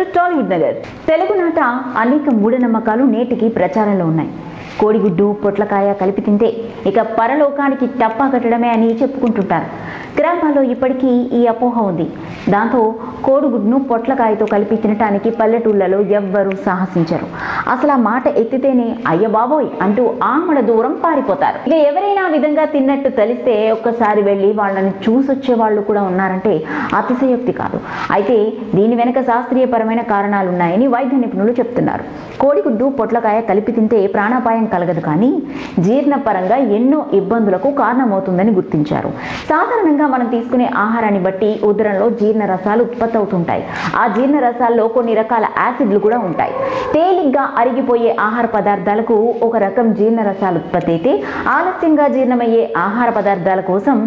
To Tollywood Nagar. Telugu నాట అనేక మూఢనమ్మకాలు నేటికి ప్రచారంలో ఉన్నాయి. కోడిగుడ్డు పొట్లకాయ కలిపి తింటే ఇక పరలోకానికి టప్పా కట్టడమే అని చెప్పుకుంటుంటారు. గ్రామాల్లో ఇప్పటికీ ఈ అపోహ ఉంది. దాంతో కోడిగుడ్డును పొట్లకాయతో కలిపి తినటానికి పల్లెటూళ్ళలో ఎవ్వరూ సాహసించరు. అసలు ఆ మాట ఎత్తితేనే అయ్య బాబోయ్ అంటూ ఆమడ దూరం పారిపోతారు. ఇక ఎవరైనా ఆ విధంగా తిన్నట్టు తెలిస్తే ఒక్కసారి వెళ్ళి వాళ్ళని చూసొచ్చే వాళ్ళు కూడా ఉన్నారంటే అతిశయోక్తి కాదు. అయితే దీని వెనక శాస్త్రీయపరమైన కారణాలున్నాయని వైద్య నిపుణులు చెప్తున్నారు. కోడిగుడ్డు పొట్లకాయ కలిపి తింటే ప్రాణాపాయం కలగదు, కానీ జీర్ణపరంగా ఎన్నో ఇబ్బందులకు కారణమవుతుందని గుర్తించారు. సాధారణంగా మనం తీసుకునే ఆహారాన్ని బట్టి ఉదరంలో జీర్ణ రసాలు ఉత్పత్తి అవుతుంటాయి. ఆ జీర్ణ రసాల్లో కొన్ని రకాల యాసిడ్లు కూడా ఉంటాయి. తేలిగ్గా అరిగిపోయే ఆహార పదార్థాలకు ఒక రకం జీర్ణ రసాలు ఉత్పత్తి అయితే, ఆలస్యంగా జీర్ణమయ్యే ఆహార పదార్థాల కోసం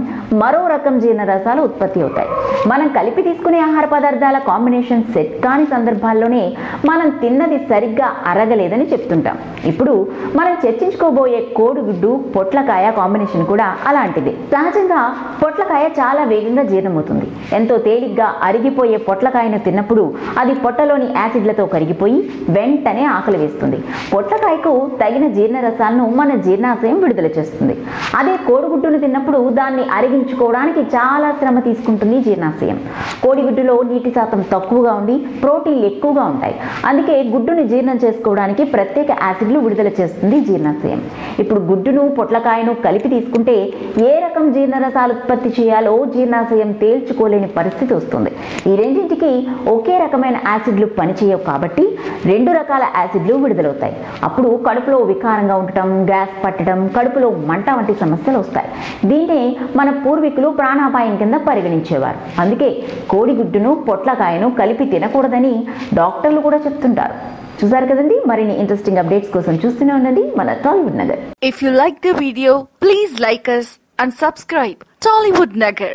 మరో రకం జీర్ణ రసాలు ఉత్పత్తి అవుతాయి. మనం కలిపి తీసుకునే ఆహార పదార్థాల కాంబినేషన్ సెట్ కాని సందర్భాల్లోనే మనం తిన్నది సరిగ్గా అరగలేదని చెప్తుంటాం. ఇప్పుడు మనం చర్చించుకోబోయే కోడిగుడ్డు పొట్లకాయ కాంబినేషన్ కూడా అలాంటిది. సహజంగా పొట్లకాయ చాలా వేగంగా జీర్ణమవుతుంది. ఎంతో తేలిగ్గా అరిగిపోయే పొట్లకాయను తిన్నప్పుడు అది పొట్టలోని యాసిడ్లతో కరిగిపోయి వెంటనే ఆకలి వేస్తుంది. పొట్లకాయకు తగిన జీర్ణ రసాలను మన జీర్ణాశయం విడుదల చేస్తుంది. అదే కోడిగుడ్డును తిన్నప్పుడు దాన్ని అరిగించుకోవడానికి చాలా శ్రమ తీసుకుంటుంది జీర్ణాశయం. కోడిగుడ్డులో నీటి శాతం తక్కువగా ఉండి ప్రోటీన్లు ఎక్కువగా ఉంటాయి. అందుకే గుడ్డును జీర్ణం చేసుకోవడానికి ప్రత్యేక యాసిడ్లు విడుదల చేస్తుంది జీర్ణాశయం. ఇప్పుడు గుడ్డును పొట్లకాయను కలిపి తీసుకుంటే ఏ రకం జీర్ణ రసాలు ఉత్పత్తి చేయాలో జీర్ణాశయం తేల్చుకోలేని పరిస్థితి వస్తుంది. ఈ రెండింటికి ఒకే రకమైన యాసిడ్లు పనిచేయవు కాబట్టి రెండు రకాల యాసిడ్లు విడుదలవుతాయి. అప్పుడు కడుపులో వికారంగా ఉండటం, గ్యాస్ పట్టడం, కడుపులో మంట వంటి సమస్యలు వస్తాయి. దీన్నే మన పూర్వీకులు ప్రాణాపాయం కింద పరిగణించేవారు. అందుకే కోడిగుడ్డును పొట్లకాయను కలిపి తినకూడదని డాక్టర్లు కూడా చెప్తుంటారు. చూసారు కదండి, మరిన్ని ఇంట్రెస్టింగ్ అప్డేట్స్ కోసం చూస్తూనే ఉండండి మన Tollywood Nagar. If you like the video, please like us and subscribe Tollywood Nagar.